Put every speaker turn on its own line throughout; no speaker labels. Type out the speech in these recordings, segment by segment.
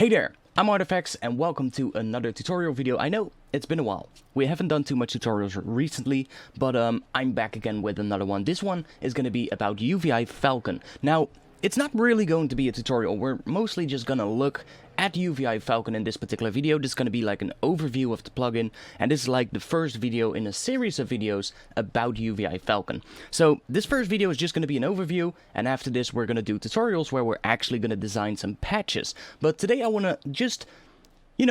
Hey there, I'm ARTFX and welcome to another tutorial video. I know it's been a while. We haven't done too much tutorials recently, but I'm back again with another one. This one is going to be about UVI Falcon. Now, it's not really going to be a tutorial. We're mostly just going to look at UVI Falcon in this particular video. This is going to be like an overview of the plugin, and this is like the first video in a series of videos about UVI Falcon. So this first video is just going to be an overview, and after this we're going to do tutorials where we're actually going to design some patches. But today I want to just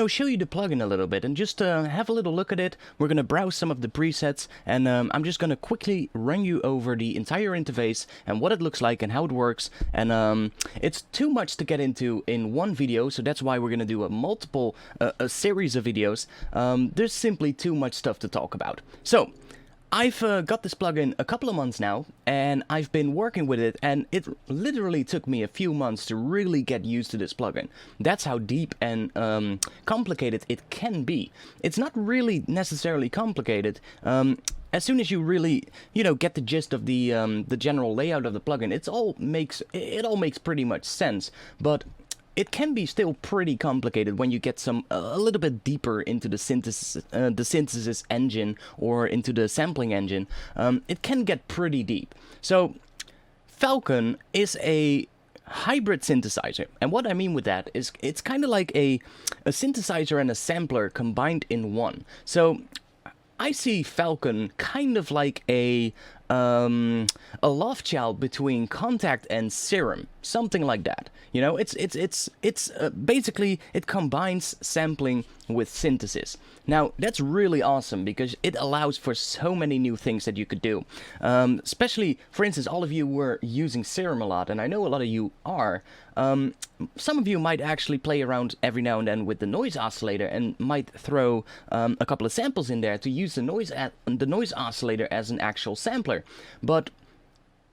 show you the plugin a little bit and just have a little look at it. We're going to browse some of the presets, and I'm just going to quickly run you over the entire interface and what it looks like and how it works. And it's too much to get into in one video, so that's why we're going to do a series of videos. There's simply too much stuff to talk about. So I've got this plugin a couple of months now, and I've been working with it, and it literally took me a few months to really get used to this plugin. That's how deep and complicated it can be. It's not really necessarily complicated. As soon as you really, get the gist of the general layout of the plugin, it all makes pretty much sense. But it can be still pretty complicated when you get a little bit deeper into the synthesis engine or into the sampling engine. It can get pretty deep. So Falcon is a hybrid synthesizer, and what I mean with that is it's kind of like a synthesizer and a sampler combined in one. So I see Falcon kind of like a love child between Contact and Serum, something like that. It's basically it combines sampling with synthesis. Now that's really awesome because it allows for so many new things that you could do. Especially, for instance, all of you were using Serum a lot, and I know a lot of you are. Some of you might actually play around every now and then with the noise oscillator and might throw a couple of samples in there to use the noise oscillator as an actual sampler. But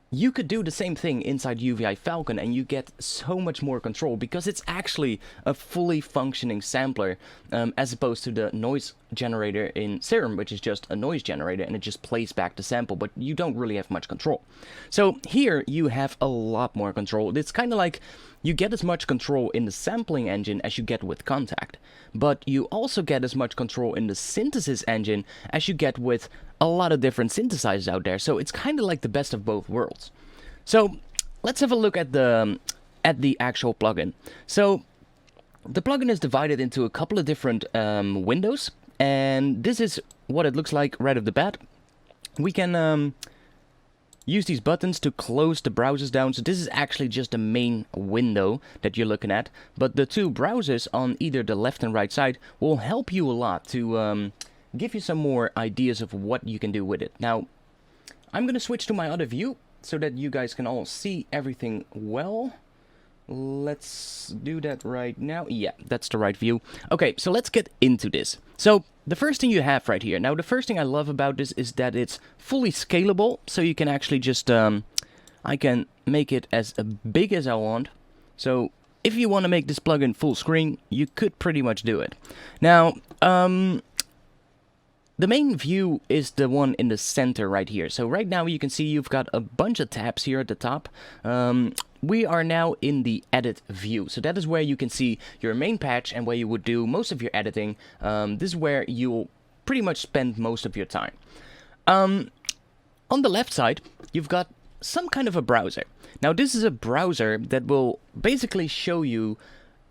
you could do the same thing inside UVI Falcon, and you get so much more control because it's actually a fully functioning sampler, as opposed to the noise generator in Serum, which is just a noise generator and it just plays back the sample, but you don't really have much control. So here you have a lot more control. It's kind of like you get as much control in the sampling engine as you get with Contact, but you also get as much control in the synthesis engine as you get with a lot of different synthesizers out there. So it's kind of like the best of both worlds. So let's have a look at the actual plugin. So the plugin is divided into a couple of different windows, and this is what it looks like right off the bat. We can use these buttons to close the browsers down. So this is actually just the main window that you're looking at, but the two browsers on either the left and right side will help you a lot to give you some more ideas of what you can do with it. Now, I'm going to switch to my other view so that you guys can all see everything well. Let's do that right now. Yeah, that's the right view. Okay, so let's get into this. So the first thing you have right here. Now, the first thing I love about this is that it's fully scalable. So you can actually just, I can make it as big as I want. So if you want to make this plugin full screen, you could pretty much do it. Now, the main view is the one in the center right here. So right now you can see you've got a bunch of tabs here at the top. We are now in the edit view. So that is where you can see your main patch and where you would do most of your editing. This is where you'll pretty much spend most of your time. On the left side, you've got some kind of a browser. Now this is a browser that will basically show you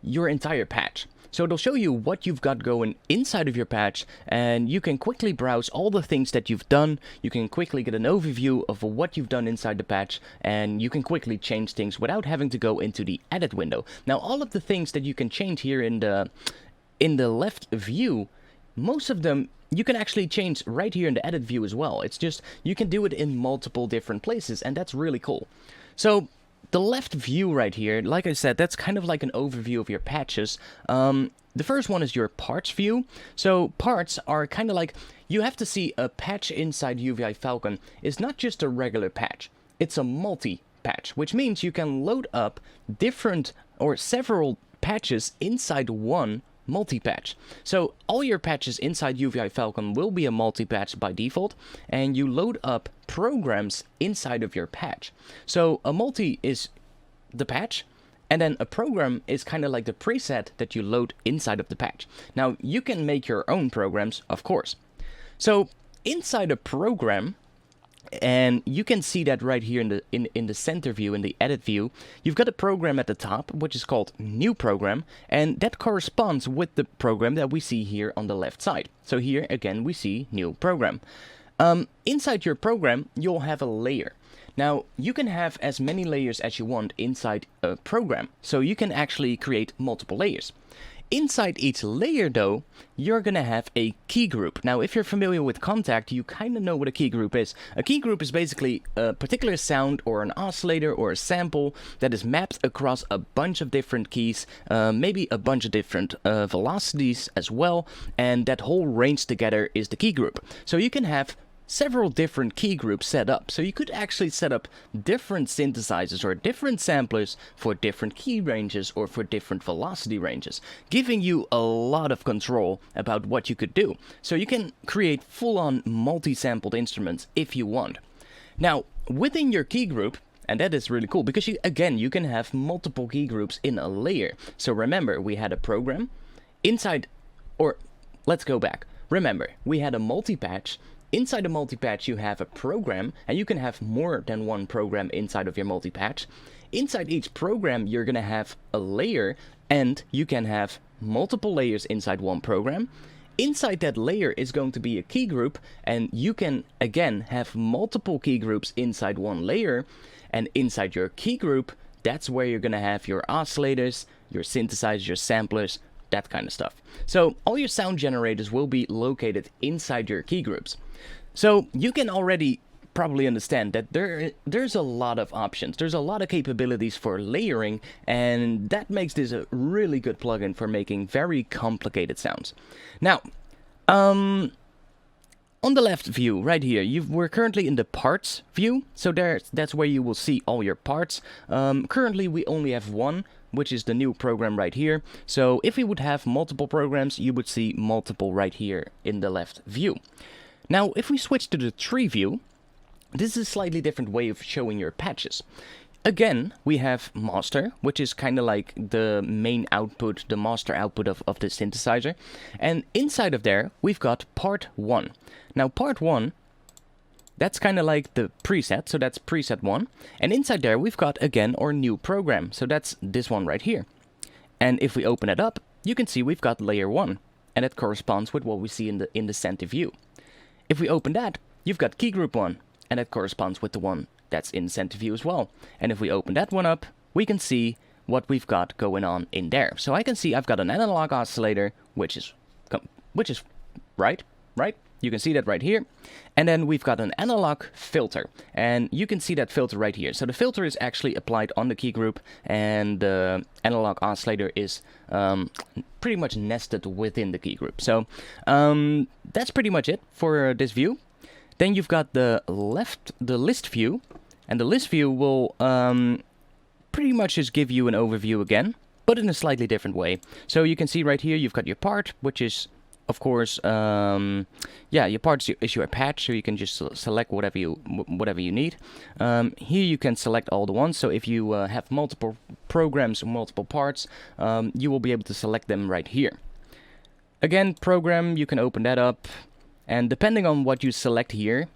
your entire patch. So it'll show you what you've got going inside of your patch, and you can quickly browse all the things that you've done. You can quickly get an overview of what you've done inside the patch, and you can quickly change things without having to go into the edit window. Now, all of the things that you can change here in the left view, most of them you can actually change right here in the edit view as well. It's just you can do it in multiple different places, and that's really cool. So the left view right here, like I said, that's kind of like an overview of your patches. The first one is your parts view. So parts are kind of like, you have to see a patch inside UVI Falcon is not just a regular patch. It's a multi-patch, which means you can load up different or several patches inside one multi-patch. So all your patches inside UVI Falcon will be a multi-patch by default, and you load up programs inside of your patch. So a multi is the patch, And then a program is kind of like the preset that you load inside of the patch. Now, you can make your own programs, of course. So inside a program, and you can see that right here in the center view, in the edit view, you've got a program at the top, which is called new program, and that corresponds with the program that we see here on the left side. So here again we see new program. Inside your program you'll have a layer. Now you can have as many layers as you want inside a program, so you can actually create multiple layers. Inside each layer though, you're gonna have a key group. Now if you're familiar with Contact, you kind of know what a key group is. A key group is basically a particular sound or an oscillator or a sample that is mapped across a bunch of different keys, maybe a bunch of different velocities as well, and that whole range together is the key group. So you can have several different key groups set up. So you could actually set up different synthesizers or different samplers for different key ranges or for different velocity ranges, giving you a lot of control about what you could do. So you can create full-on multi-sampled instruments if you want. Now, within your key group, and that is really cool because you can have multiple key groups in a layer. So remember, we had a program inside, or let's go back. Remember, we had a multi-patch. Inside a multi-patch you have a program, and you can have more than one program inside of your multi-patch. Inside each program you're gonna have a layer, and you can have multiple layers inside one program. Inside that layer is going to be a key group, and you can again have multiple key groups inside one layer. And inside your key group, that's where you're gonna have your oscillators, your synthesizers, your samplers, that kind of stuff. So all your sound generators will be located inside your key groups. So you can already probably understand that there's a lot of options. There's a lot of capabilities for layering, and that makes this a really good plugin for making very complicated sounds. Now, on the left view right here, we're currently in the parts view. So that's where you will see all your parts. Currently we only have one, which is the new program right here. So if we would have multiple programs, you would see multiple right here in the left view. Now, if we switch to the tree view, this is a slightly different way of showing your patches. Again, we have master, which is kind of like the main output, the master output of the synthesizer. And inside of there, we've got part 1. Now, part 1, that's kind of like the preset, so that's preset 1. And inside there, we've got, again, our new program. So that's this one right here. And if we open it up, you can see we've got layer 1. And that corresponds with what we see in the center view. If we open that, you've got key group 1, and that corresponds with the one that's in center view as well. And if we open that one up, we can see what we've got going on in there. So I can see I've got an analog oscillator, which is right? You can see that right here. And then we've got an analog filter, and you can see that filter right here. So the filter is actually applied on the key group, and the analog oscillator is pretty much nested within the key group. So that's pretty much it for this view. Then you've got the list view, and the list view will pretty much just give you an overview again, but in a slightly different way. So you can see right here you've got your part, which is of course, your part is your patch, so you can just select whatever you need. Here you can select all the ones, so if you have multiple programs or multiple parts, you will be able to select them right here. Again, program, you can open that up, and depending on what you select here,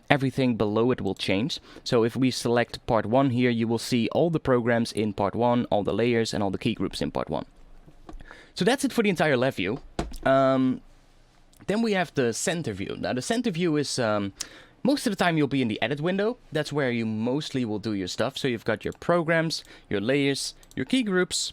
everything below it will change. So if we select part 1 here, you will see all the programs in part 1, all the layers, and all the key groups in part 1. So that's it for the entire left view. Then we have the center view. Now the center view is, most of the time you'll be in the edit window. That's where you mostly will do your stuff. So you've got your programs, your layers, your key groups,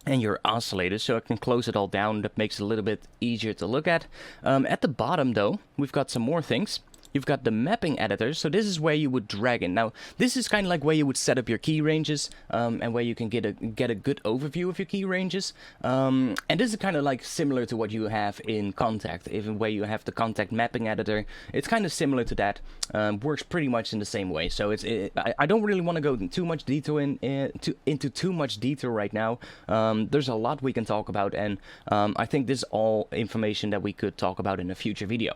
and your oscillators. So I can close it all down. That makes it a little bit easier to look at. At the bottom though, we've got some more things. You've got the mapping editor, so this is where you would drag in. Now, this is kind of like where you would set up your key ranges, and where you can get a good overview of your key ranges. And this is kind of like similar to what you have in Contact, even where you have the Contact mapping editor. It's kind of similar to that. Works pretty much in the same way. So I don't really want to go into too much detail into too much detail right now. There's a lot we can talk about, and I think this is all information that we could talk about in a future video.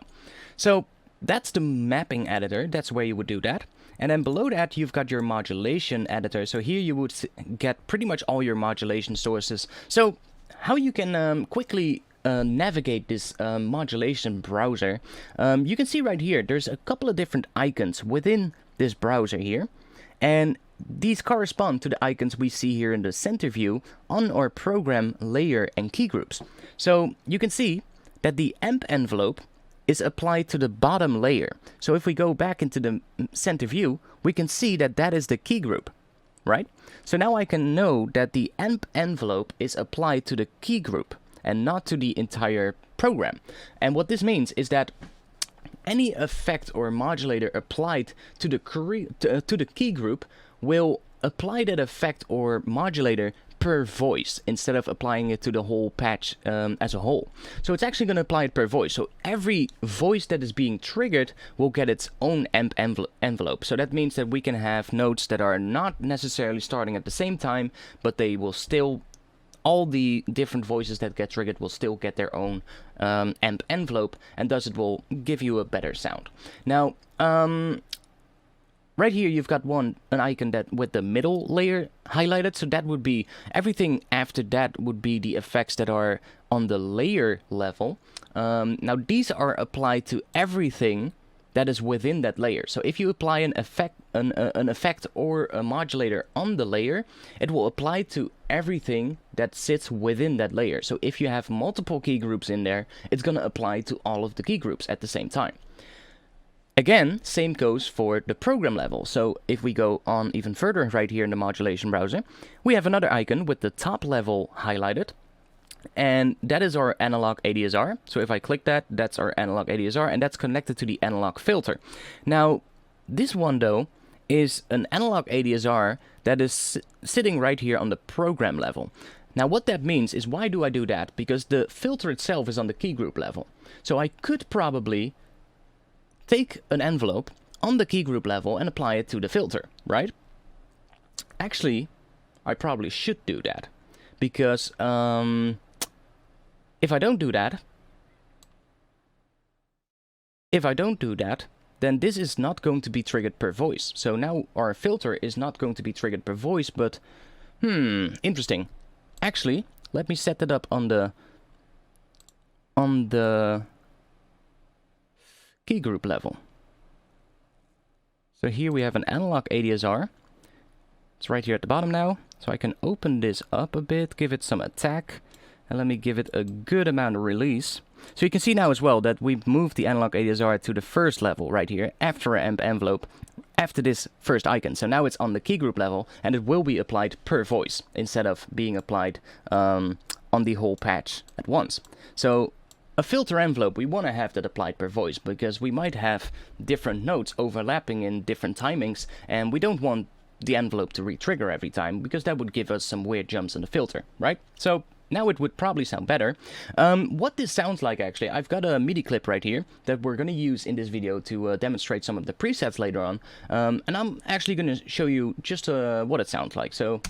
So that's the mapping editor. That's where you would do that. And then below that, you've got your modulation editor. So here you would get pretty much all your modulation sources. So how you can quickly navigate this modulation browser, you can see right here, there's a couple of different icons within this browser here. And these correspond to the icons we see here in the center view on our program, layer, and key groups. So you can see that the AMP envelope is applied to the bottom layer. So if we go back into the center view, we can see that that is the key group, right? So now I can know that the AMP envelope is applied to the key group and not to the entire program. And what this means is that any effect or modulator applied to the key group will apply that effect or modulator per voice instead of applying it to the whole patch as a whole. So it's actually going to apply it per voice. So every voice that is being triggered will get its own AMP envelope. So that means that we can have notes that are not necessarily starting at the same time, but they will still, all the different voices that get triggered will still get their own AMP envelope, and thus it will give you a better sound. Now, right here you've got an icon that with the middle layer highlighted, so that would be everything after that would be the effects that are on the layer level. Now these are applied to everything that is within that layer. So if you apply an effect or a modulator on the layer, it will apply to everything that sits within that layer. So if you have multiple key groups in there, it's going to apply to all of the key groups at the same time. Again, same goes for the program level. So if we go on even further right here in the modulation browser, we have another icon with the top level highlighted. And that is our analog ADSR. So if I click that, that's our analog ADSR, and that's connected to the analog filter. Now, this one though is an analog ADSR that is sitting right here on the program level. Now what that means is, why do I do that? Because the filter itself is on the key group level. So I could probably take an envelope on the key group level and apply it to the filter, right? Actually, I probably should do that, because if I don't do that, then this is not going to be triggered per voice. So now our filter is not going to be triggered per voice, but interesting. Actually, let me set that up on the key group level. So here we have an analog ADSR. It's right here at the bottom now. So I can open this up a bit, give it some attack, and let me give it a good amount of release. So you can see now as well that we've moved the analog ADSR to the first level right here after our AMP envelope, after this first icon. So now it's on the key group level, and it will be applied per voice instead of being applied on the whole patch at once. So a filter envelope, we want to have that applied per voice, because we might have different notes overlapping in different timings, and we don't want the envelope to re-trigger every time, because that would give us some weird jumps in the filter, right? So now it would probably sound better. What this sounds like, actually, I've got a MIDI clip right here that we're going to use in this video to demonstrate some of the presets later on. And I'm actually going to show you just what it sounds like. So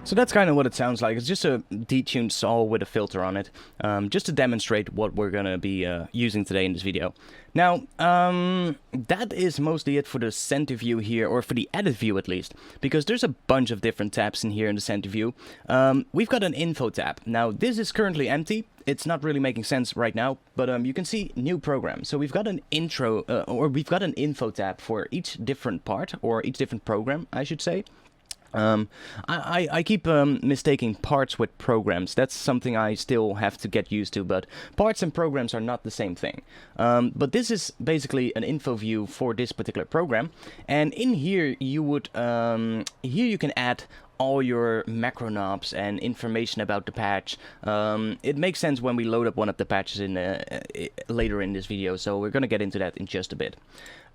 So that's kind of what it sounds like. It's just a detuned saw with a filter on it, just to demonstrate what we're going to be using today in this video. Now, that is mostly it for the center view here, or for the edit view at least, because there's a bunch of different tabs in here in the center view. We've got an info tab. Now, this is currently empty. It's not really making sense right now, but you can see new program. So we've got an intro, or we've got an info tab for each different part, or each different program, I should say. I keep mistaking parts with programs. That's something I still have to get used to, but parts and programs are not the same thing. But this is basically an info view for this particular program, and in here you would here you can add all your macro knobs and information about the patch. It makes sense when we load up one of the patches in later in this video, so we're gonna get into that in just a bit.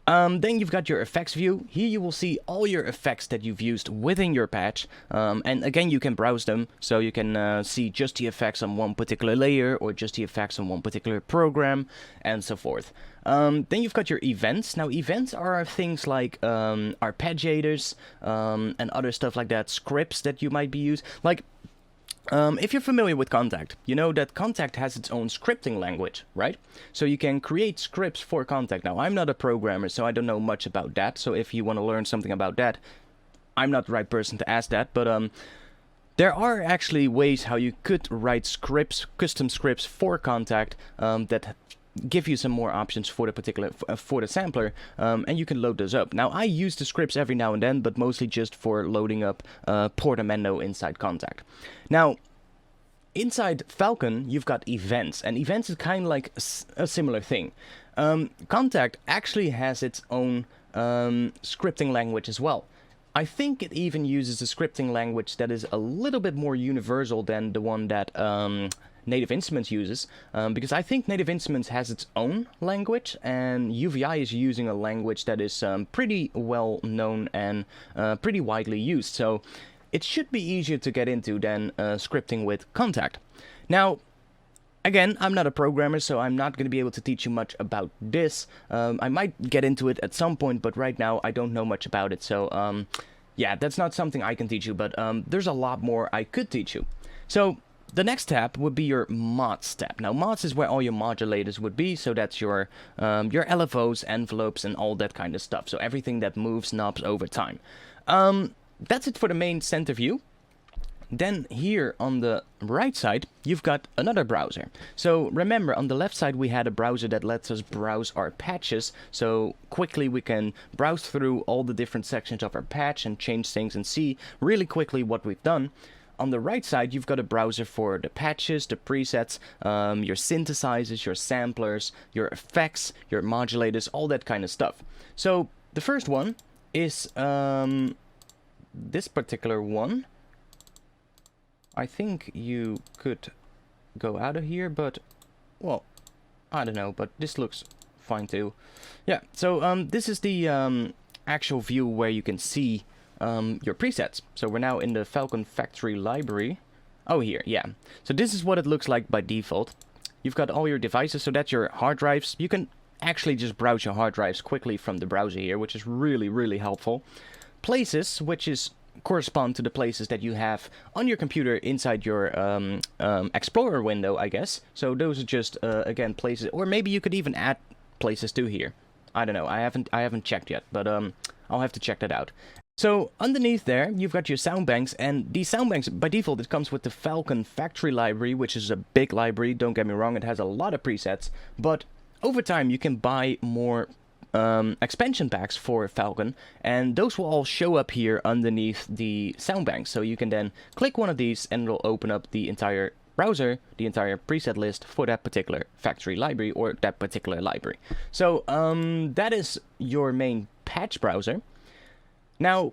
Then you've got your effects view. Here you will see all your effects that you've used within your patch. And again, you can browse them, so you can see just the effects on one particular layer or just the effects on one particular program and so forth. Then you've got your events. Now, events are things like arpeggiators and other stuff like that, scripts that you might be used. Like, if you're familiar with Contact, you know that Contact has its own scripting language, right? So you can create scripts for Contact. Now, I'm not a programmer, so I don't know much about that. So if you want to learn something about that, I'm not the right person to ask that. But there are actually ways how you could write scripts, custom scripts for Contact that give you some more options for the particular for the sampler, and you can load those up. Now, I use the scripts every now and then, but mostly just for loading up Portamento inside Contact. Now, inside Falcon, you've got events, and events is kind of like a similar thing. Contact actually has its own scripting language as well. I think it even uses a scripting language that is a little bit more universal than the one that Native Instruments uses, because I think Native Instruments has its own language, and UVI is using a language that is pretty well known and pretty widely used, so it should be easier to get into than scripting with Contact. Now, again, I'm not a programmer, so I'm not going to be able to teach you much about this. I might get into it at some point, but right now I don't know much about it, so yeah, that's not something I can teach you, but there's a lot more I could teach you. So the next tab would be your mods tab. Now, mods is where all your modulators would be, so that's your LFOs, envelopes, and all that kind of stuff. So everything that moves knobs over time. That's it for the main center view. Then here on the right side, you've got another browser. So remember, on the left side we had a browser that lets us browse our patches. So quickly we can browse through all the different sections of our patch and change things and see really quickly what we've done. On the right side, you've got a browser for the patches, the presets, your synthesizers, your samplers, your effects, your modulators, all that kind of stuff. So the first one is this particular one. I think you could go out of here, but, well, I don't know, but this looks fine too. Yeah, so this is the actual view where you can see your presets. So we're now in the Falcon factory library. Oh, here, yeah. So this is what it looks like by default. You've got all your devices, so that's your hard drives. You can actually just browse your hard drives quickly from the browser here, which is really, really helpful. Places, which is correspond to the places that you have on your computer inside your Explorer window, I guess. So those are just, again, places, or maybe you could even add places to here. I don't know, I haven't checked yet, but I'll have to check that out. So underneath there, you've got your sound banks, and these sound banks, by default, it comes with the Falcon factory library, which is a big library, don't get me wrong, it has a lot of presets, but over time you can buy more expansion packs for Falcon, and those will all show up here underneath the sound banks, so you can then click one of these and it'll open up the entire browser, the entire preset list for that particular factory library or that particular library. So that is your main patch browser. Now,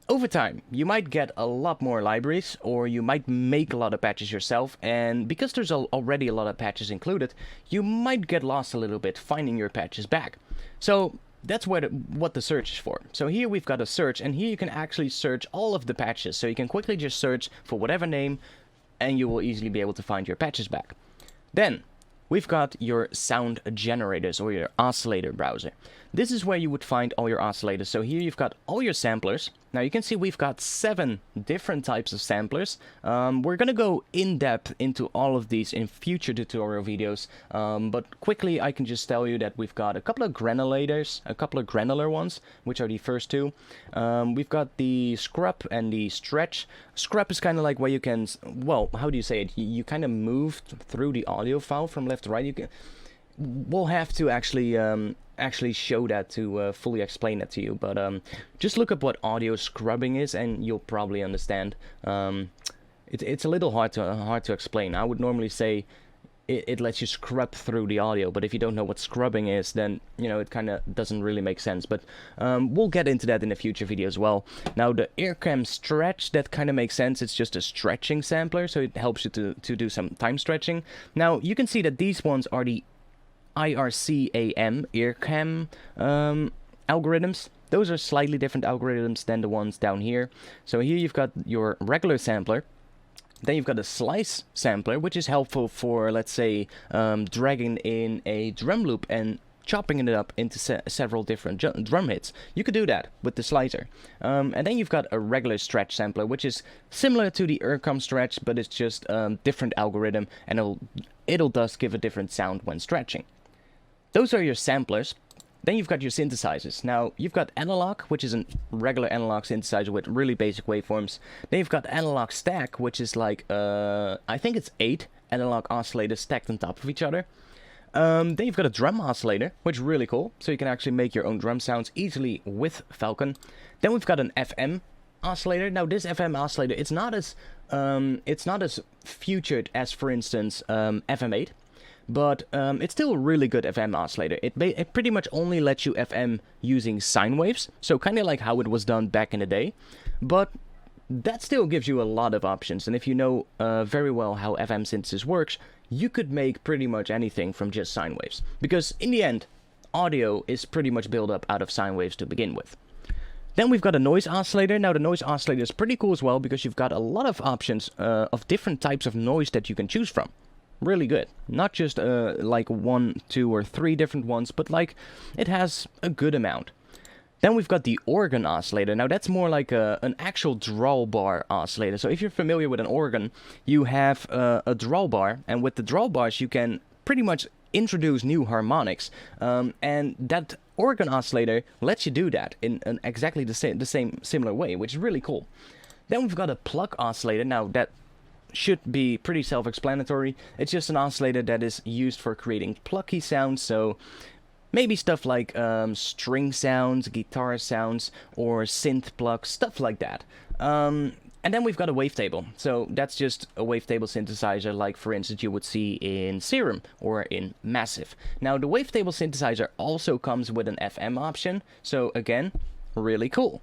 over time, you might get a lot more libraries, or you might make a lot of patches yourself, and because there's already a lot of patches included, you might get lost a little bit finding your patches back. So that's what the search is for. So here we've got a search, and here you can actually search all of the patches, so you can quickly just search for whatever name, and you will easily be able to find your patches back. Then, we've got your sound generators, or your oscillator browser. This is where you would find all your oscillators. So here you've got all your samplers. Now you can see we've got 7 different types of samplers. We're gonna go in depth into all of these in future tutorial videos, but quickly I can just tell you that we've got a couple of granulators, a couple of granular ones, which are the first two. We've got the scrub and the stretch. Scrub is kind of like where you can, well, how do you say it? You kind of move through the audio file from left to right. You can. We'll have to actually show that to fully explain that to you, but just look up what audio scrubbing is and you'll probably understand. It's a little hard to explain. I would normally say it lets you scrub through the audio, but if you don't know what scrubbing is, then you know it kind of doesn't really make sense. But we'll get into that in a future video as well. Now the earcam stretch, that kind of makes sense. It's just a stretching sampler, so it helps you to do some time stretching. Now you can see that these ones are the IRCAM algorithms. Those are slightly different algorithms than the ones down here. So here you've got your regular sampler. Then you've got a slice sampler, which is helpful for, let's say, dragging in a drum loop and chopping it up into several different drum hits. You could do that with the slicer. And then you've got a regular stretch sampler, which is similar to the ERCOM stretch, but it's just different algorithm, and it'll thus give a different sound when stretching. Those are your samplers. Then you've got your synthesizers. Now, you've got analog, which is a regular analog synthesizer with really basic waveforms. Then you've got analog stack, which is like, I think it's 8 analog oscillators stacked on top of each other. Then you've got a drum oscillator, which is really cool. So you can actually make your own drum sounds easily with Falcon. Then we've got an FM oscillator. Now, this FM oscillator, it's not as featured as, for instance, FM8. But it's still a really good FM oscillator. It pretty much only lets you FM using sine waves, so kind of like how it was done back in the day. But that still gives you a lot of options, and if you know very well how FM synthesis works, you could make pretty much anything from just sine waves. Because in the end, audio is pretty much built up out of sine waves to begin with. Then we've got a noise oscillator. Now the noise oscillator is pretty cool as well, because you've got a lot of options of different types of noise that you can choose from. Really good. Not just like 1, 2, or 3 different ones, but like it has a good amount. Then we've got the organ oscillator. Now that's more like an actual drawbar oscillator. So if you're familiar with an organ, you have a drawbar, and with the drawbars you can pretty much introduce new harmonics. And that organ oscillator lets you do that in exactly the same similar way, which is really cool. Then we've got a plug oscillator. Now that should be pretty self-explanatory. It's just an oscillator that is used for creating plucky sounds, so maybe stuff like string sounds, guitar sounds, or synth plucks, stuff like that. And then we've got a wavetable. So that's just a wavetable synthesizer, like for instance you would see in Serum or in Massive. Now the wavetable synthesizer also comes with an FM option, so again, really cool.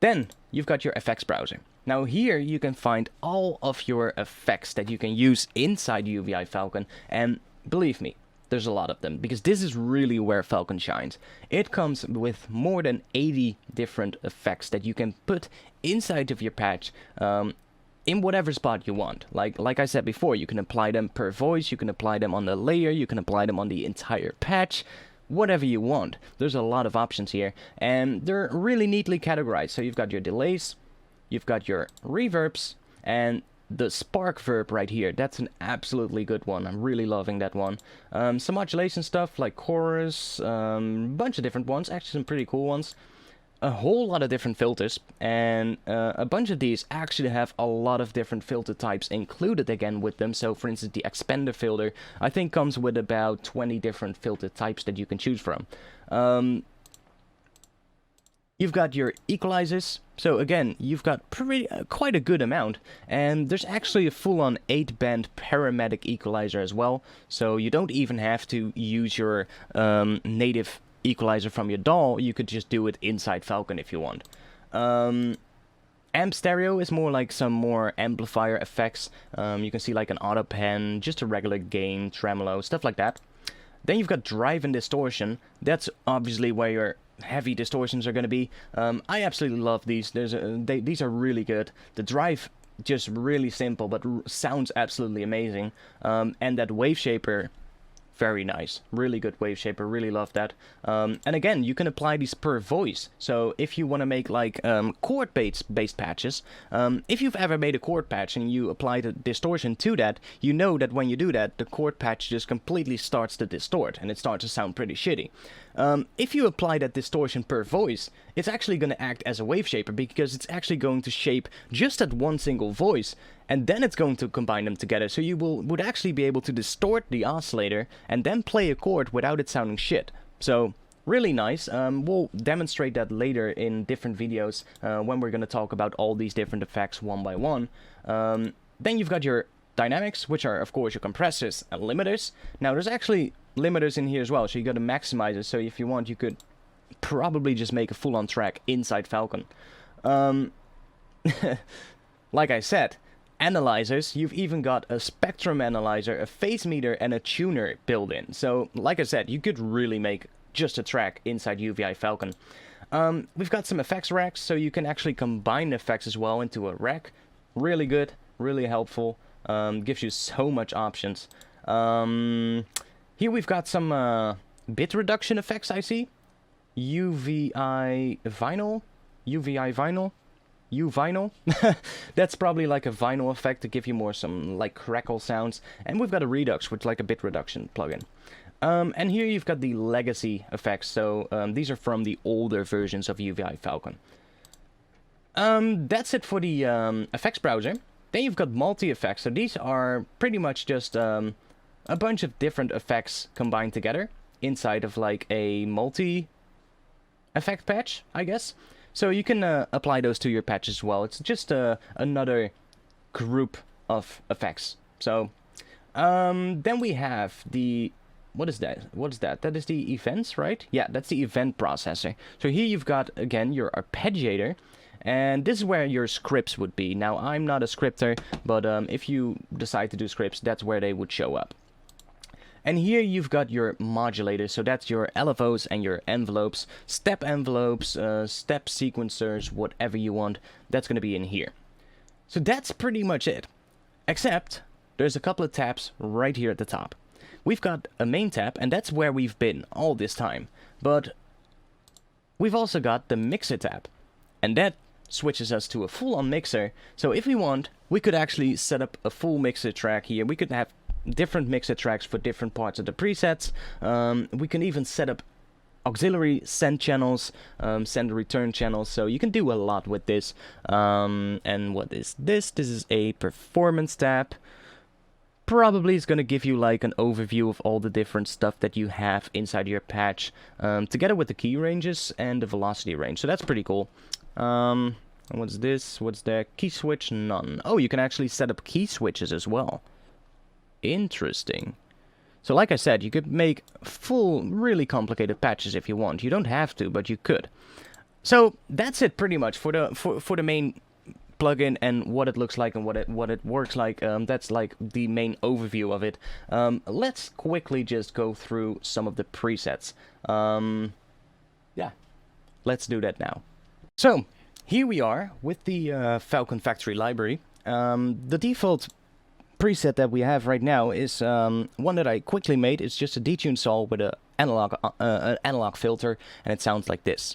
Then you've got your effects browser. Now here you can find all of your effects that you can use inside UVI Falcon, and believe me, there's a lot of them, because this is really where Falcon shines. It comes with more than 80 different effects that you can put inside of your patch in whatever spot you want. Like I said before, you can apply them per voice, you can apply them on the layer, you can apply them on the entire patch. Whatever you want. There's a lot of options here, and they're really neatly categorized. So you've got your delays, you've got your reverbs, and the spark verb right here. That's an absolutely good one. I'm really loving that one. Some modulation stuff like chorus, bunch of different ones, actually some pretty cool ones. A whole lot of different filters, and a bunch of these actually have a lot of different filter types included again with them. So for instance, the expander filter I think comes with about 20 different filter types that you can choose from. You've got your equalizers, so again you've got quite a good amount, and there's actually a full-on 8-band parametric equalizer as well, so you don't even have to use your native equalizer from your DAW. You could just do it inside Falcon if you want. Amp stereo is more like some more amplifier effects. You can see like an auto pen, just a regular gain, tremolo, stuff like that. Then you've got drive and distortion. That's obviously where your heavy distortions are going to be. I absolutely love these. These are really good. The drive, just really simple, but sounds absolutely amazing. And that wave shaper, very nice. Really good wave shaper, really love that. And again, you can apply these per voice. So if you want to make like chord-based patches, if you've ever made a chord patch and you apply the distortion to that, you know that when you do that, the chord patch just completely starts to distort and it starts to sound pretty shitty. If you apply that distortion per voice, it's actually going to act as a wave shaper, because it's actually going to shape just that one single voice, and then it's going to combine them together, so you would actually be able to distort the oscillator and then play a chord without it sounding shit. So really nice. We'll demonstrate that later in different videos when we're going to talk about all these different effects one by one. Then you've got your dynamics, which are of course your compressors and limiters. Now there's actually limiters in here as well, so you got to maximize it. So if you want, you could probably just make a full-on track inside Falcon. Like I said, analyzers. You've even got a spectrum analyzer, a phase meter, and a tuner built in. So, like I said, you could really make just a track inside UVI Falcon. We've got some effects racks, so you can actually combine effects as well into a rack. Really good, really helpful. Gives you so much options. Here we've got some bit reduction effects, I see. UVI vinyl. U-vinyl. That's probably like a vinyl effect to give you more some like crackle sounds. And we've got a Redux, which is like a bit reduction plugin. And here you've got the legacy effects. So these are from the older versions of UVI Falcon. That's it for the effects browser. Then you've got multi-effects. So these are pretty much just a bunch of different effects combined together inside of like a multi-effect patch, I guess. So you can apply those to your patch as well. It's just another group of effects. So then we have the... What is that? What's that? That is the events, right? Yeah, that's the event processor. So here you've got, again, your arpeggiator. And this is where your scripts would be. Now, I'm not a scripter, but if you decide to do scripts, that's where they would show up. And here you've got your modulators, so that's your LFOs and your envelopes, step sequencers, whatever you want, that's going to be in here. So that's pretty much it. Except, there's a couple of tabs right here at the top. We've got a main tab, and that's where we've been all this time. But we've also got the mixer tab, and that switches us to a full-on mixer. So if we want, we could actually set up a full mixer track here. We could have different mixer tracks for different parts of the presets. We can even set up auxiliary send channels, send return channels, so you can do a lot with this. And what is this? This is a performance tab. Probably is going to give you like an overview of all the different stuff that you have inside your patch, together with the key ranges and the velocity range, so that's pretty cool. What's this? What's that? Key switch? None. Oh, you can actually set up key switches as well. Interesting. So like I said, you could make full, really complicated patches if you want. You don't have to, but you could. So that's it pretty much for the main plugin and what it looks like and what it works like. That's like the main overview of it. Let's quickly just go through some of the presets. Yeah, let's do that now. So here we are with the Falcon Factory library. The default preset that we have right now is one that I quickly made. It's just a detune saw with an analog filter, and it sounds like this.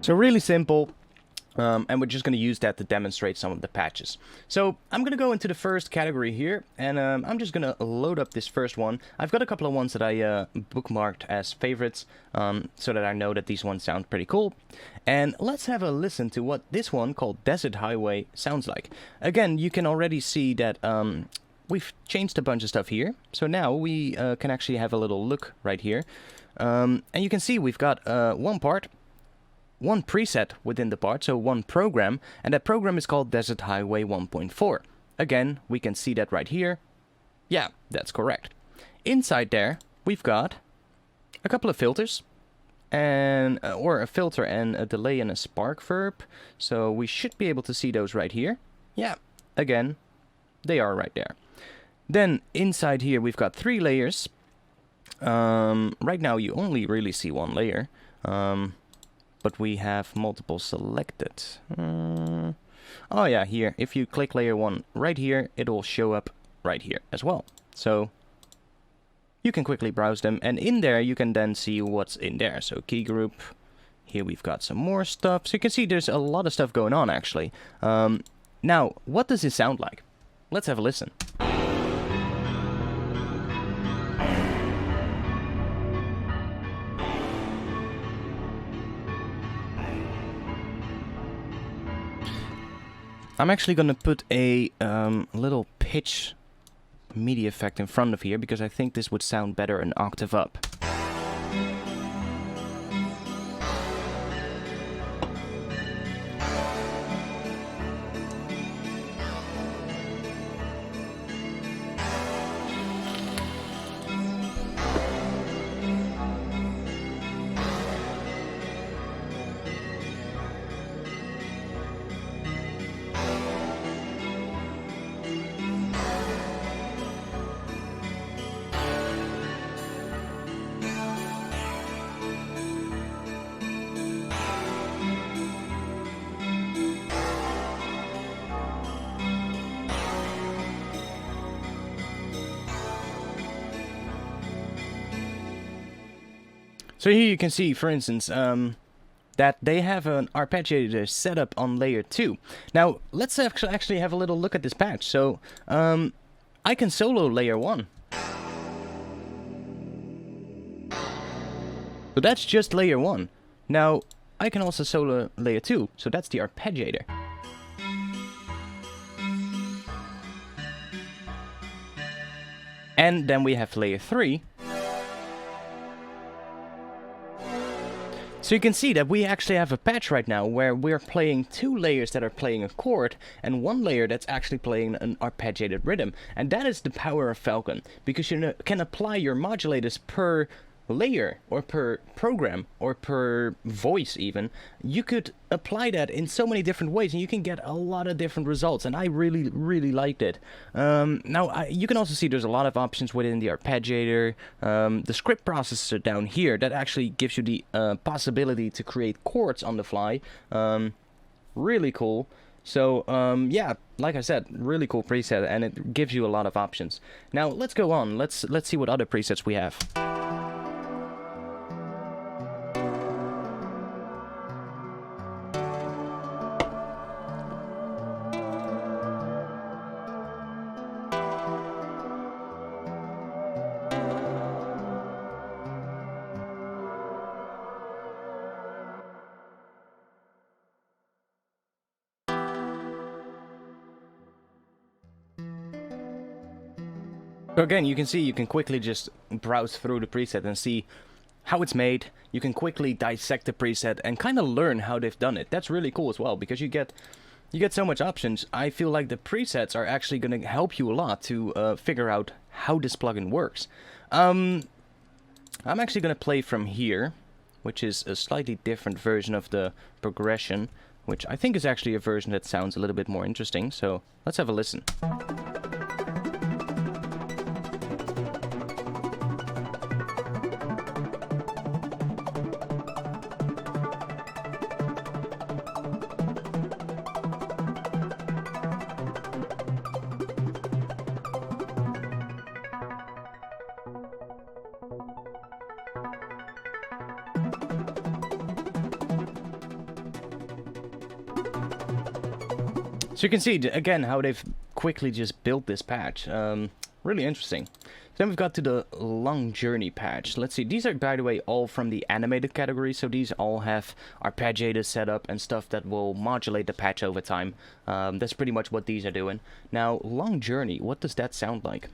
So really simple. And we're just going to use that to demonstrate some of the patches. So I'm going to go into the first category here, and I'm just going to load up this first one. I've got a couple of ones that I bookmarked as favorites, so that I know that these ones sound pretty cool. And let's have a listen to what this one called Desert Highway sounds like. Again, you can already see that we've changed a bunch of stuff here. So now we can actually have a little look right here. And you can see we've got one preset within the part, so one program, and that program is called Desert Highway 1.4. Again, we can see that right here. Yeah, that's correct. Inside there, we've got a couple of filters, and or a filter and a delay and a spark verb. So we should be able to see those right here. Yeah, again, they are right there. Then inside here, we've got 3 layers. Right now, you only really see one layer. But we have multiple selected. Oh yeah, here. If you click layer 1 right here, it will show up right here as well. So you can quickly browse them, and in there you can then see what's in there. So key group. Here we've got some more stuff. So you can see there's a lot of stuff going on actually. Now, what does this sound like? Let's have a listen. I'm actually going to put a little pitch MIDI effect in front of here, because I think this would sound better an octave up. So here you can see, for instance, that they have an arpeggiator set up on layer 2. Now, let's actually have a little look at this patch. So, I can solo layer 1. So that's just layer 1. Now, I can also solo layer 2, so that's the arpeggiator. And then we have layer 3. So you can see that we actually have a patch right now where we're playing 2 layers that are playing a chord and 1 layer that's actually playing an arpeggiated rhythm. And that is the power of Falcon, because you can apply your modulators per layer or per program or per voice even. You could apply that in so many different ways and you can get a lot of different results, and I really liked it. Now you can also see there's a lot of options within the arpeggiator. The script processor down here that actually gives you the possibility to create chords on the fly. Really cool. So yeah, like I said, really cool preset, and it gives you a lot of options. Now let's go on. Let's see what other presets we have. So again, you can see you can quickly just browse through the preset and see how it's made. You can quickly dissect the preset and kind of learn how they've done it. That's really cool as well, because you get so much options. I feel like the presets are actually going to help you a lot to figure out how this plugin works. I'm actually going to play from here, which is a slightly different version of the progression, which I think is actually a version that sounds a little bit more interesting. So let's have a listen. So you can see, again, how they've quickly just built this patch. Really interesting. Then we've got to the Long Journey patch. Let's see, these are, by the way, all from the animated category, so these all have arpeggiators set up and stuff that will modulate the patch over time. That's pretty much what these are doing. Now, Long Journey, what does that sound like?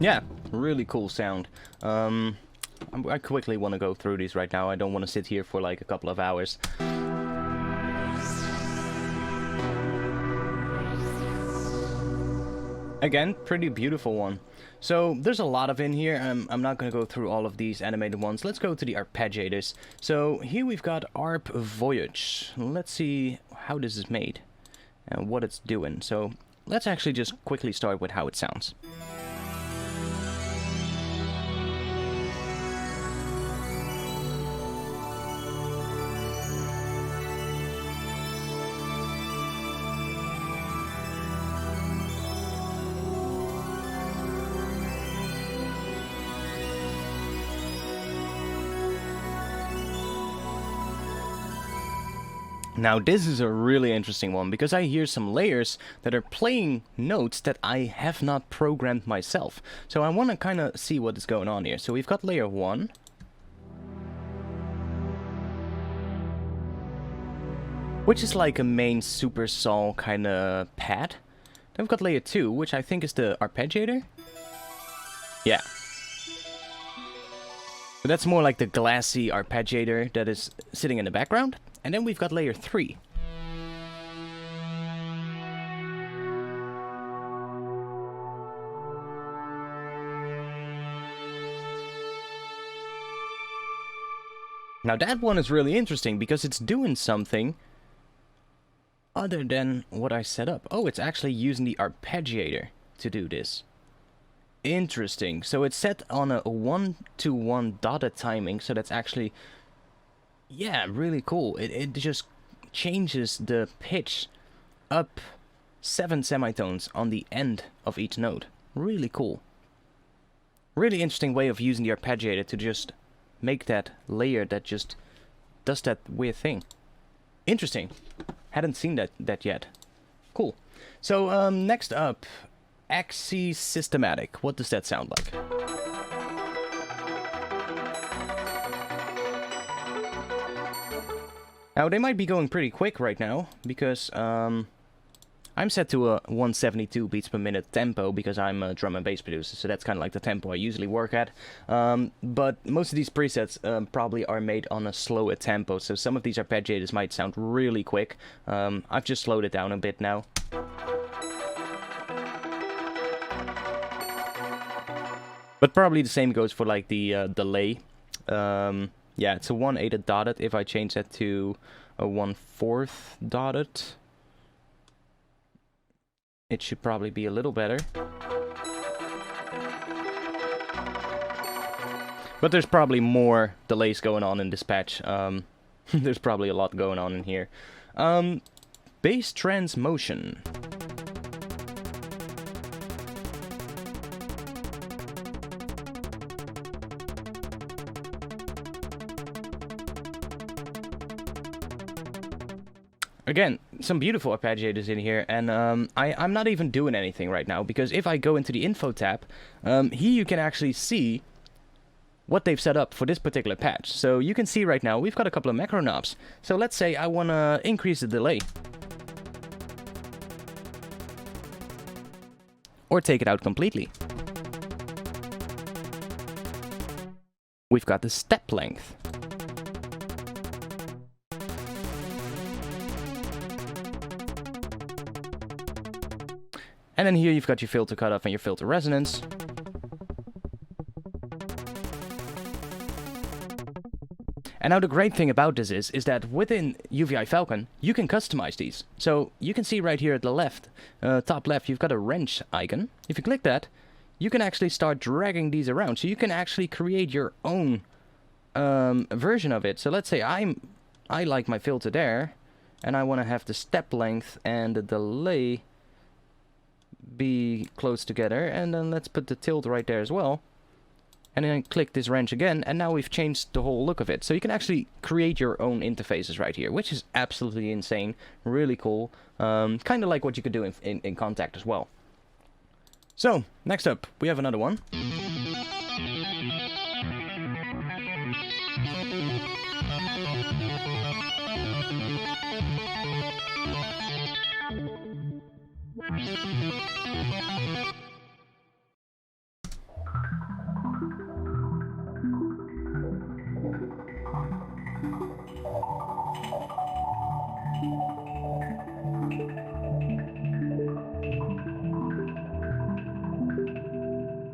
Yeah, really cool sound. I quickly want to go through these right now. I don't want to sit here for like a couple of hours. Again, pretty beautiful one. So there's a lot of in here. I'm not going to go through all of these animated ones. Let's go to the arpeggiators. So here we've got Arp Voyage. Let's see how this is made and what it's doing. So let's actually just quickly start with how it sounds. Now this is a really interesting one, because I hear some layers that are playing notes that I have not programmed myself. So I want to kind of see what is going on here. So we've got layer 1. Which is like a main super sol kind of pad. Then we've got layer 2, which I think is the arpeggiator. Yeah. So that's more like the glassy arpeggiator that is sitting in the background. And then we've got layer 3. Now that one is really interesting because it's doing something other than what I set up. Oh, it's actually using the arpeggiator to do this. Interesting. So it's set on a 1-to-1 dotted timing, so that's actually, yeah, really cool. It just changes the pitch up 7 semitones on the end of each note. Really cool. Really interesting way of using the arpeggiator to just make that layer that just does that weird thing. Interesting. Hadn't seen that yet. Cool. So next up, Axis Systematic. What does that sound like? Now they might be going pretty quick right now because I'm set to a 172 beats per minute tempo because I'm a drum and bass producer, so that's kind of like the tempo I usually work at. But most of these presets probably are made on a slower tempo, so some of these arpeggiators might sound really quick. I've just slowed it down a bit now. But probably the same goes for like the delay. Yeah, it's a 1/8 dotted. If I change that to a 1/4 dotted, it should probably be a little better. But there's probably more delays going on in this patch. There's probably a lot going on in here. Bass transmotion. Again, some beautiful arpeggiators in here, and I'm not even doing anything right now, because if I go into the info tab, here you can actually see what they've set up for this particular patch. So you can see right now, we've got a couple of macro knobs. So let's say I want to increase the delay. Or take it out completely. We've got the step length. And then here you've got your filter cutoff and your filter resonance. And now the great thing about this is that within UVI Falcon, you can customize these. So you can see right here at the left, top left, you've got a wrench icon. If you click that, you can actually start dragging these around. So you can actually create your own version of it. So let's say I like my filter there, and I want to have the step length and the delay be close together, and then let's put the tilt right there as well, and then click this wrench again, and now we've changed the whole look of it. So you can actually create your own interfaces right here, which is absolutely insane, really cool, kind of like what you could do in Contact as well. So next up we have another one.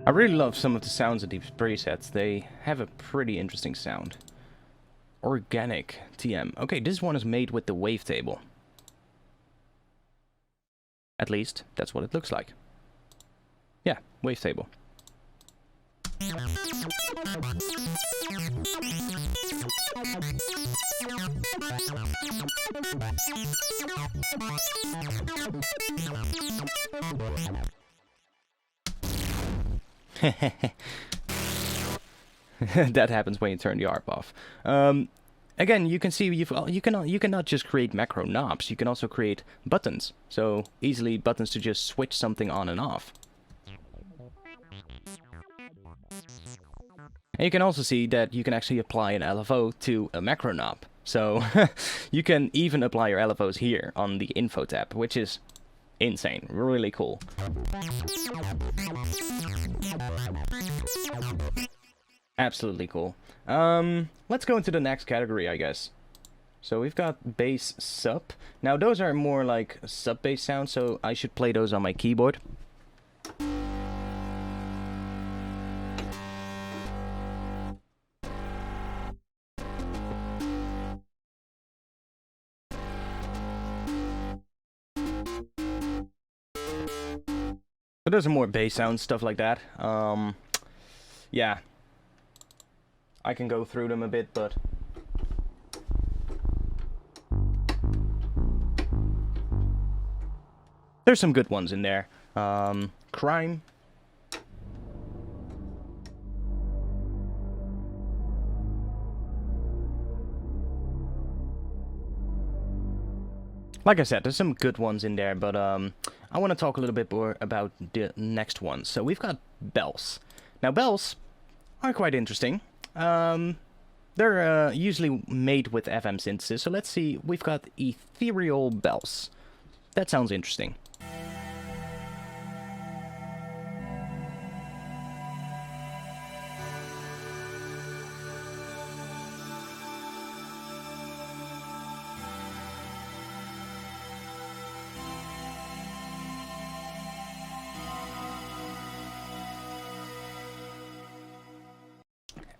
I really love some of the sounds of these presets. They have a pretty interesting sound. Organic TM. Okay, this one is made with the wavetable. At least, that's what it looks like. Yeah, wavetable. That happens when you turn the ARP off. Again, you can see you cannot just create macro knobs. You can also create buttons. So easily buttons to just switch something on and off. And you can also see that you can actually apply an LFO to a macro knob. So you can even apply your LFOs here on the info tab, which is insane, really cool. Absolutely cool. Let's go into the next category, I guess. So we've got bass sub. Now those are more like sub bass sounds, so I should play those on my keyboard. But there's some more bass sounds, stuff like that. Yeah. I can go through them a bit, but... there's some good ones in there. Crime. Like I said, there's some good ones in there, but I want to talk a little bit more about the next ones. So we've got bells. Now bells are quite interesting. They're usually made with FM synthesis. So let's see, we've got ethereal bells. That sounds interesting.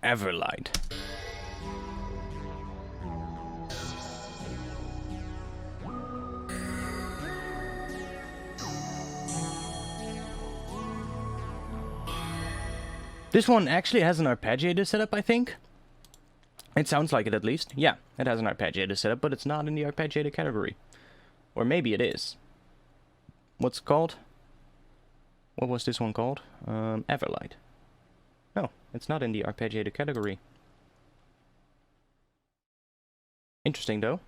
Everlight. This one actually has an arpeggiator setup, I think. It sounds like it at least. Yeah, it has an arpeggiator setup, but it's not in the arpeggiator category. Or maybe it is. What's it called? What was this one called? Everlight. No, it's not in the arpeggiator category. Interesting though.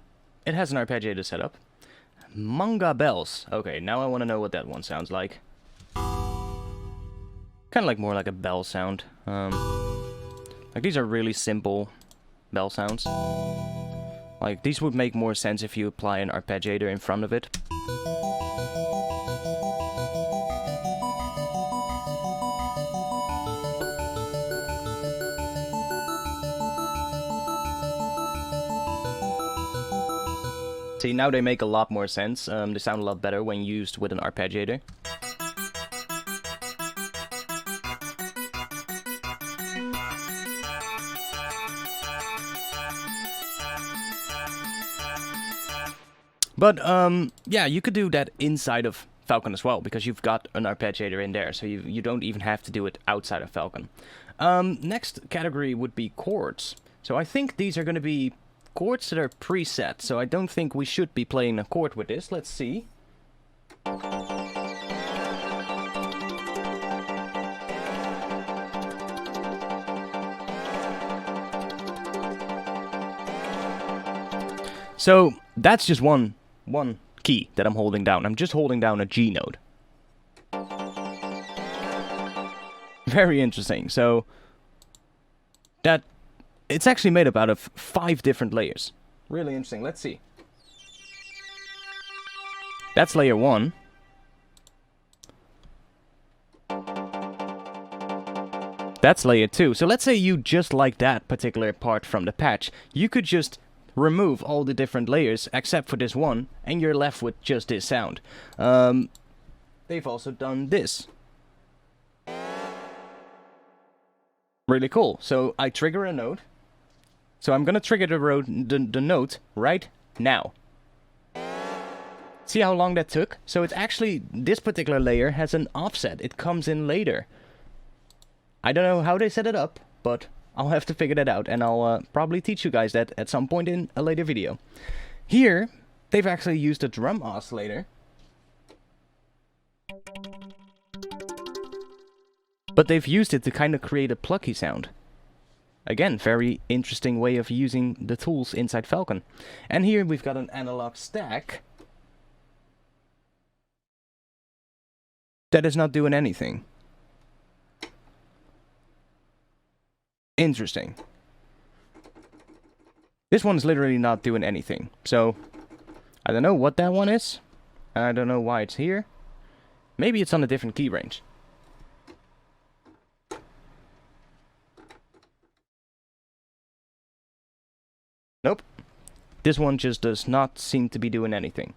It has an arpeggiator setup. Manga bells. Okay, now I want to know what that one sounds like. Kind of like more like a bell sound. Like these are really simple bell sounds. Like these would make more sense if you apply an arpeggiator in front of it. See, now they make a lot more sense. They sound a lot better when used with an arpeggiator. But, yeah, you could do that inside of Falcon as well, because you've got an arpeggiator in there, so you don't even have to do it outside of Falcon. Next category would be chords. So I think these are going to be chords that are preset, so I don't think we should be playing a chord with this. Let's see. So that's just one key that I'm holding down. I'm just holding down a G note. Very interesting. So that it's actually made up out of 5 different layers. Really interesting. Let's see. That's layer 1. That's layer 2. So let's say you just like that particular part from the patch. You could just remove all the different layers except for this one, and you're left with just this sound. They've also done this. Really cool. So I trigger a note. So I'm gonna trigger the note right now. See how long that took? So it's actually, this particular layer has an offset. It comes in later. I don't know how they set it up, but I'll have to figure that out, and I'll probably teach you guys that at some point in a later video. Here, they've actually used a drum oscillator. But they've used it to kind of create a plucky sound. Again, very interesting way of using the tools inside Falcon. And here we've got an analog stack that is not doing anything. Interesting. This one's literally not doing anything. So, I don't know what that one is. I don't know why it's here. Maybe it's on a different key range. Nope. This one just does not seem to be doing anything.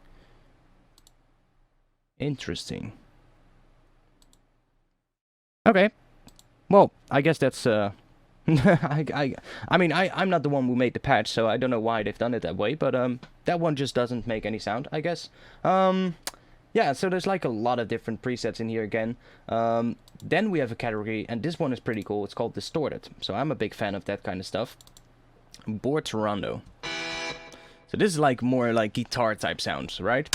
Interesting. Okay. Well, I guess that's I mean, I'm not the one who made the patch, so I don't know why they've done it that way, but that one just doesn't make any sound, I guess. Yeah, so there's like a lot of different presets in here again. Then we have a category, and this one is pretty cool. It's called Distorted. So I'm a big fan of that kind of stuff. Board Rondo. So this is like more like guitar type sounds, right?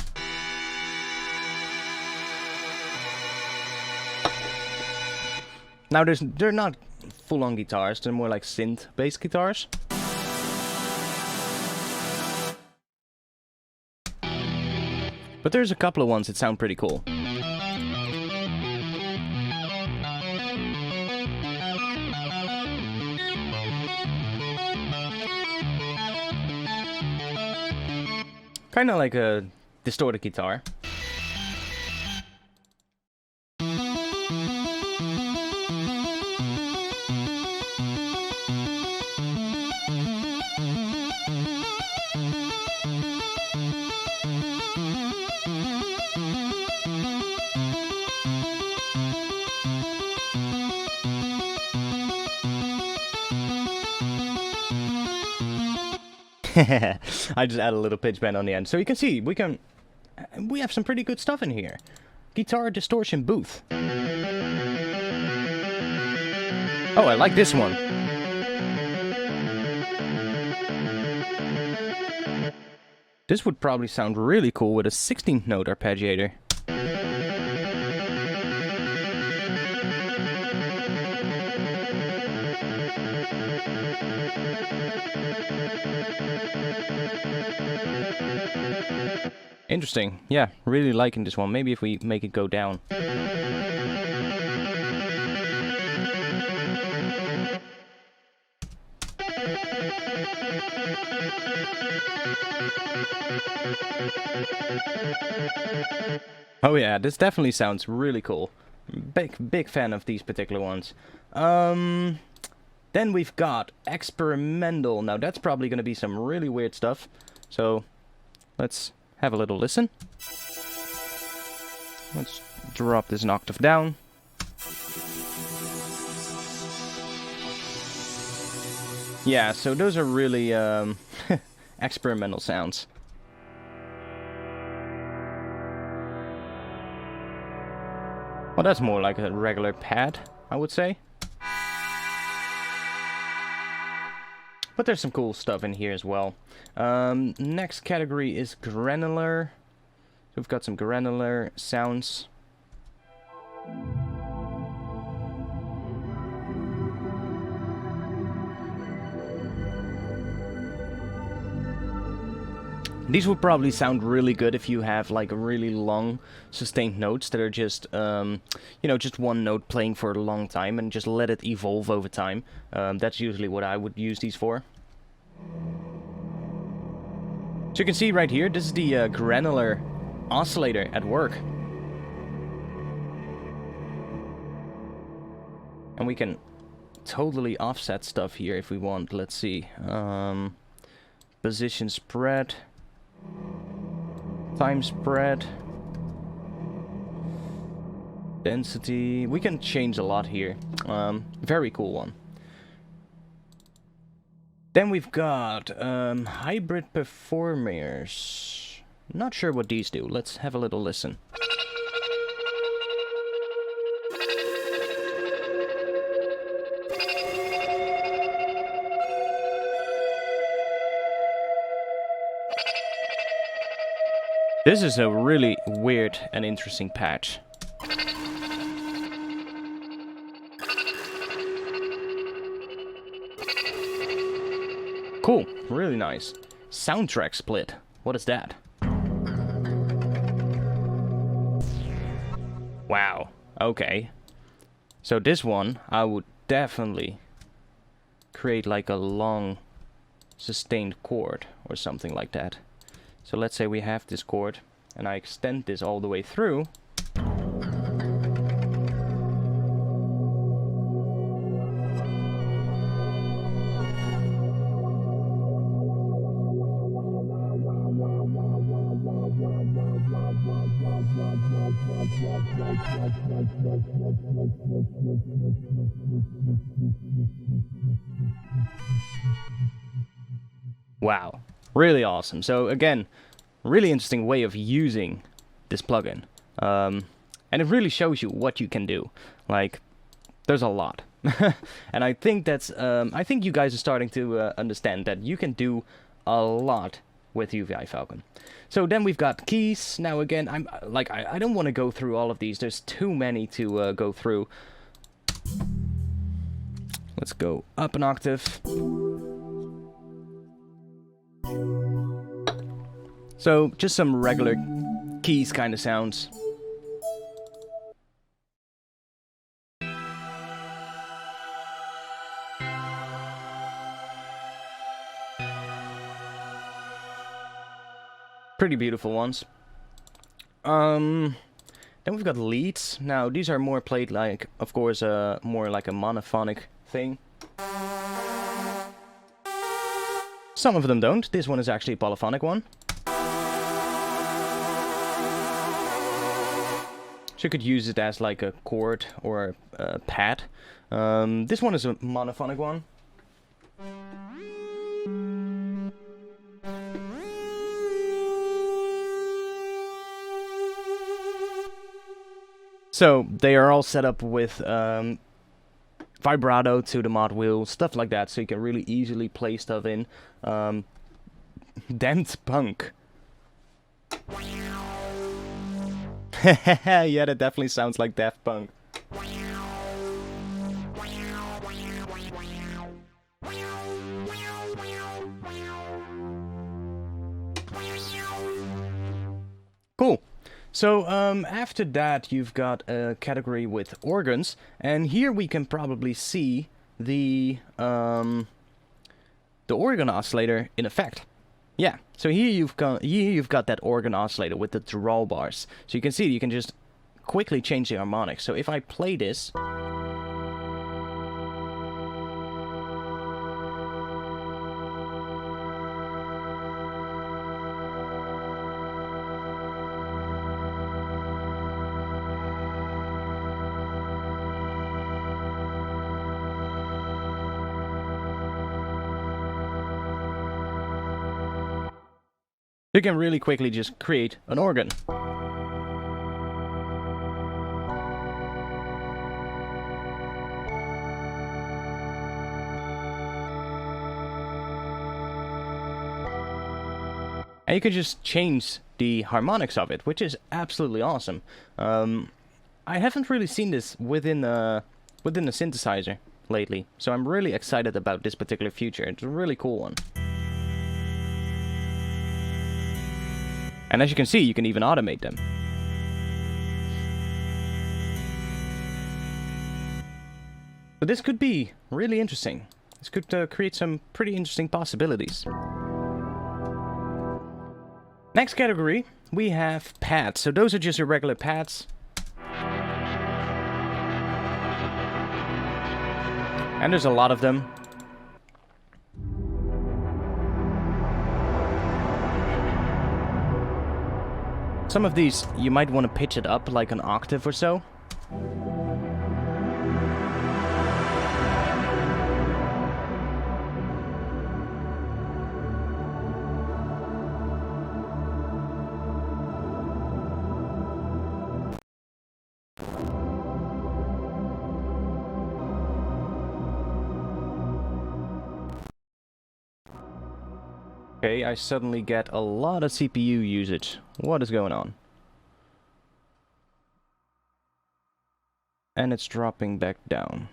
Now they're not full-on guitars, they're more like synth-based guitars. But there's a couple of ones that sound pretty cool. Kind of like a distorted guitar. I just add a little pitch bend on the end. So you can see, we have some pretty good stuff in here. Guitar distortion booth. Oh, I like this one. This would probably sound really cool with a 16th note arpeggiator. Interesting. Yeah, really liking this one. Maybe if we make it go down. Oh yeah, this definitely sounds really cool. Big fan of these particular ones. Then we've got experimental. Now that's probably going to be some really weird stuff. So let's have a little listen. Let's drop this an octave down. Yeah, so those are really experimental sounds. Well, that's more like a regular pad, I would say. But there's some cool stuff in here as well. Next category is granular. So we've got some granular sounds. These would probably sound really good if you have like really long sustained notes that are just, you know, just one note playing for a long time and just let it evolve over time. That's usually what I would use these for. So you can see right here, this is the granular oscillator at work. And we can totally offset stuff here if we want. Let's see. Position spread. Time spread. Density. We can change a lot here. Very cool one. Then we've got hybrid performers. Not sure what these do. Let's have a little listen. This is a really weird and interesting patch. Cool, really nice. Soundtrack split. What is that? Wow, okay. So this one, I would definitely create like a long sustained chord or something like that. So let's say we have this chord, and I extend this all the way through. Wow, really awesome. So again, really interesting way of using this plugin. And it really shows you what you can do. Like, there's a lot. And I think that's, I think you guys are starting to understand that you can do a lot with UVI Falcon. So then we've got keys. Now again, I don't want to go through all of these. There's too many to go through. Let's go up an octave. So just some regular keys kind of sounds. Pretty beautiful ones. Then we've got leads. Now these are more played like, of course, more like a monophonic thing. Some of them don't. This one is actually a polyphonic one. So you could use it as like a chord or a pad. This one is a monophonic one. So they are all set up with vibrato to the mod wheel, stuff like that, so you can really easily play stuff in. Dance punk. Yeah, that definitely sounds like Daft Punk. Cool. So after that you've got a category with organs, and here we can probably see the organ oscillator in effect. Yeah, so here you've got that organ oscillator with the draw bars. So you can see you can just quickly change the harmonics. So if I play this, you can really quickly just create an organ. And you can just change the harmonics of it, which is absolutely awesome. I haven't really seen this within a synthesizer lately, so I'm really excited about this particular feature. It's a really cool one. And as you can see, you can even automate them. But this could be really interesting. This could create some pretty interesting possibilities. Next category, we have pads. So those are just your regular pads. And there's a lot of them. Some of these, you might want to pitch it up like an octave or so. Okay, I suddenly get a lot of CPU usage. What is going on? And it's dropping back down.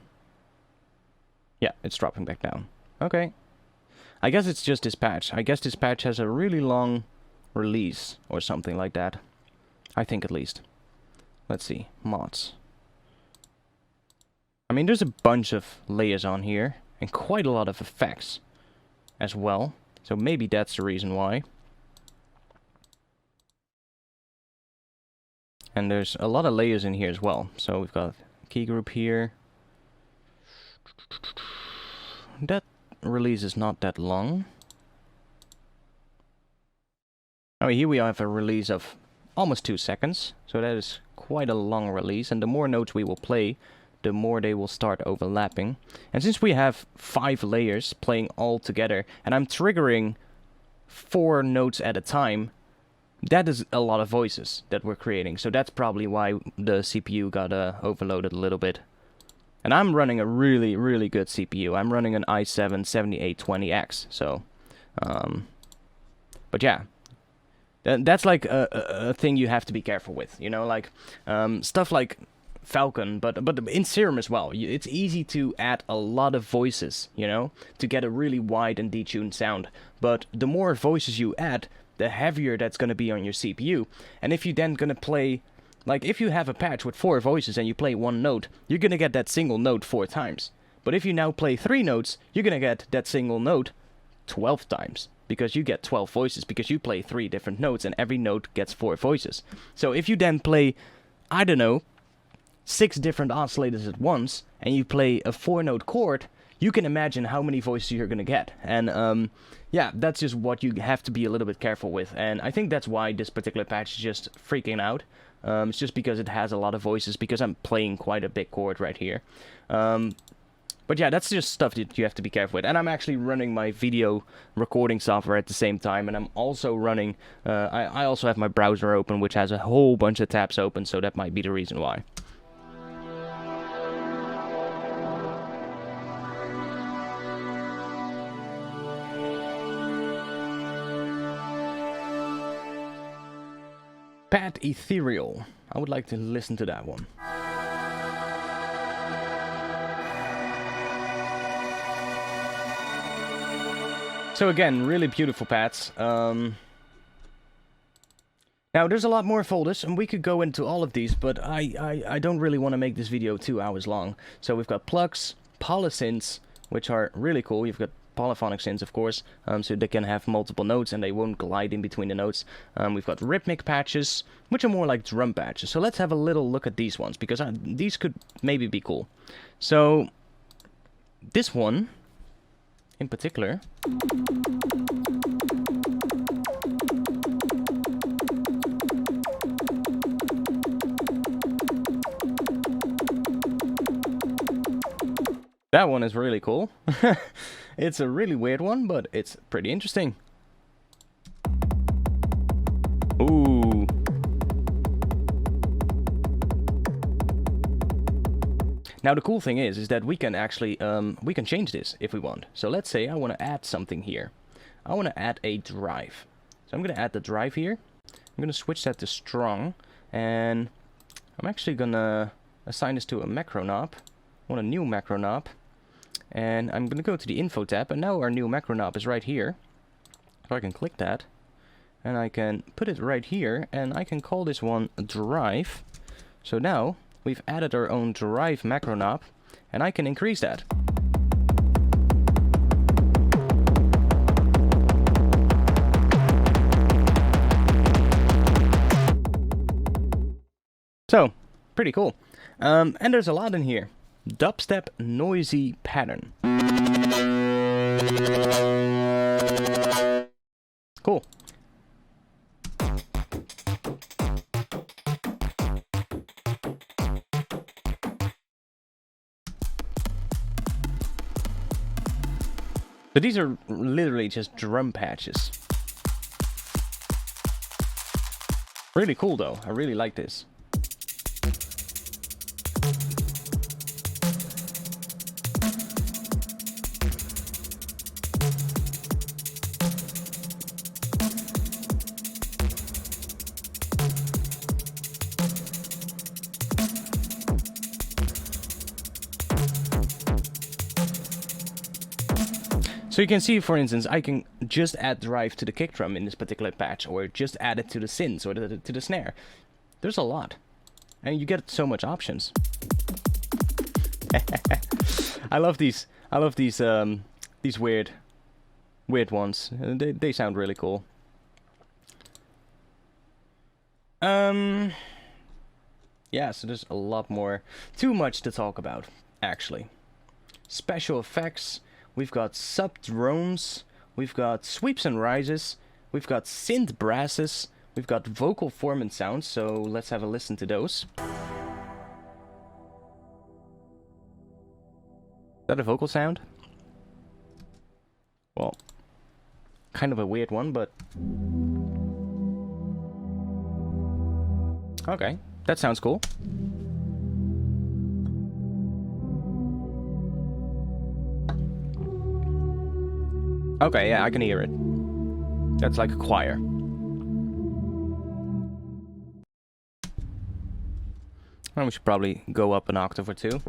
Yeah, it's dropping back down. Okay. I guess it's just this patch. I guess this patch has a really long release or something like that. I think at least. Let's see. Mods. I mean, there's a bunch of layers on here and quite a lot of effects as well. So maybe that's the reason why. And there's a lot of layers in here as well. So we've got key group here. That release is not that long. Oh, here we have a release of almost 2 seconds. So that is quite a long release. And the more notes we will play, the more they will start overlapping. And since we have 5 layers playing all together, and I'm triggering 4 notes at a time, that is a lot of voices that we're creating. So that's probably why the CPU got overloaded a little bit. And I'm running a really, really good CPU. I'm running an i7-7820X. So, but yeah. That's like a thing you have to be careful with, you know, like stuff like Falcon, but in Serum as well. It's easy to add a lot of voices, you know, to get a really wide and detuned sound. But the more voices you add, the heavier that's going to be on your CPU. And if you then going to play, like if you have a patch with 4 voices and you play 1 note, you're going to get that single note 4 times. But if you now play 3 notes, you're going to get that single note 12 times. Because you get 12 voices, because you play 3 different notes and every note gets 4 voices. So if you then play, I don't know, 6 different oscillators at once, and you play a 4-note chord, you can imagine how many voices you're gonna get. And yeah, that's just what you have to be a little bit careful with. And I think that's why this particular patch is just freaking out. It's just because it has a lot of voices, because I'm playing quite a big chord right here. But yeah, that's just stuff that you have to be careful with. And I'm actually running my video recording software at the same time. And I'm also running, I also have my browser open, which has a whole bunch of tabs open. So that might be the reason why. Pat Ethereal. I would like to listen to that one. So again, really beautiful pads. Now there's a lot more folders, and we could go into all of these, but I don't really want to make this video 2 hours long. So we've got plugs, polysynths, which are really cool. You've got polyphonic synths, of course, so they can have multiple notes and they won't glide in between the notes. We've got rhythmic patches, which are more like drum patches. So let's have a little look at these ones, because these could maybe be cool. So this one in particular, that one is really cool. It's a really weird one, but it's pretty interesting. Ooh. Now the cool thing is that we can actually, we can change this if we want. So let's say I want to add something here. I want to add a drive. So I'm going to add the drive here. I'm going to switch that to strong. And I'm actually going to assign this to a macro knob. I want a new macro knob. And I'm going to go to the info tab. And now our new macro knob is right here. So I can click that. And I can put it right here. And I can call this one drive. So now we've added our own drive macro knob, and I can increase that. So, pretty cool. And there's a lot in here. Dubstep noisy pattern. Cool. So these are literally just drum patches. Really cool though, I really like this. So you can see, for instance, I can just add drive to the kick drum in this particular patch, or just add it to the synths or to the snare. There's a lot, and you get so much options. I love these. I love these weird ones. They sound really cool. Yeah. So there's a lot more. Too much to talk about, actually. Special effects. We've got sub-drones, we've got sweeps and rises, we've got synth brasses, we've got vocal form and sounds, so let's have a listen to those. Is that a vocal sound? Well, kind of a weird one, but... Okay, that sounds cool. Okay, yeah, I can hear it. That's like a choir. Well, we should probably go up an octave or two.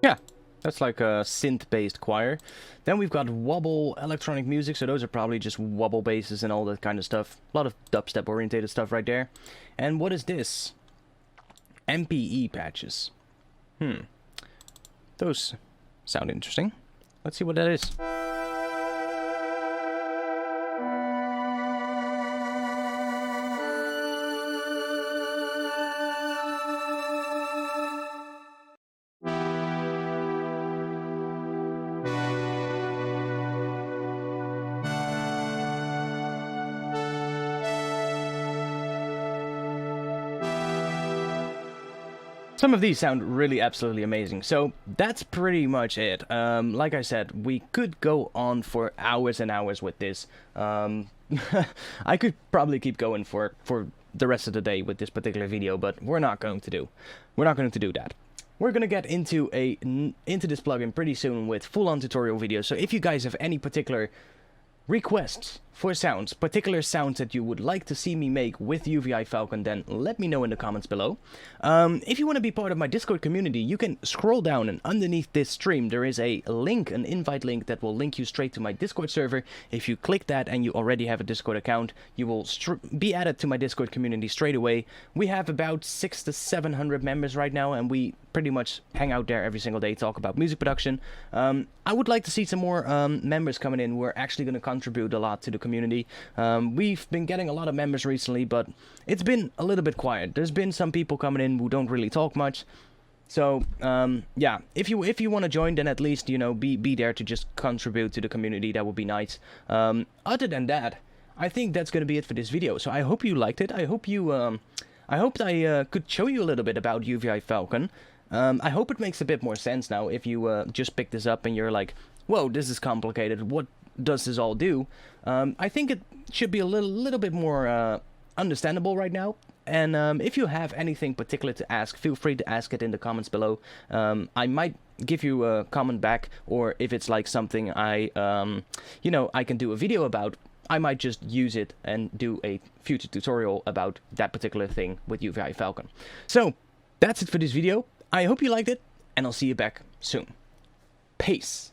Yeah, that's like a synth-based choir. Then we've got wobble electronic music, so those are probably just wobble basses and all that kind of stuff. A lot of dubstep-orientated stuff right there. And what is this? MPE patches. Those sound interesting. Let's see what that is. Some of these sound really absolutely amazing, so that's pretty much it. Like I said, we could go on for hours and hours with this. I could probably keep going for the rest of the day with this particular video, but we're not going to do. We're not going to do that. We're gonna get into this plugin pretty soon with full-on tutorial videos. So if you guys have any particular requests for sounds, particular sounds that you would like to see me make with UVI Falcon, then let me know in the comments below. If you want to be part of my Discord community, you can scroll down, and underneath this stream there is a link, an invite link that will link you straight to my Discord server. If you click that and you already have a Discord account, you will be added to my Discord community straight away. We have about 600 to 700 members right now, and we pretty much hang out there every single day, talk about music production. I would like to see some more members coming in who are actually going to contribute a lot to the community. We've been getting a lot of members recently, but it's been a little bit quiet. There's been some people coming in who don't really talk much. So yeah, if you want to join, then at least, you know, be there to just contribute to the community. That would be nice. Other than that, I think that's going to be it for this video. So I hope you liked it. I hope I could show you a little bit about UVI Falcon. I hope it makes a bit more sense now if you just pick this up and you're like, whoa, this is complicated. What does this all do? I think it should be a little bit more understandable right now. And if you have anything particular to ask, feel free to ask it in the comments below. I might give you a comment back, or if it's like something I can do a video about, I might just use it and do a future tutorial about that particular thing with UVI Falcon. So that's it for this video. I hope you liked it, and I'll see you back soon. Peace.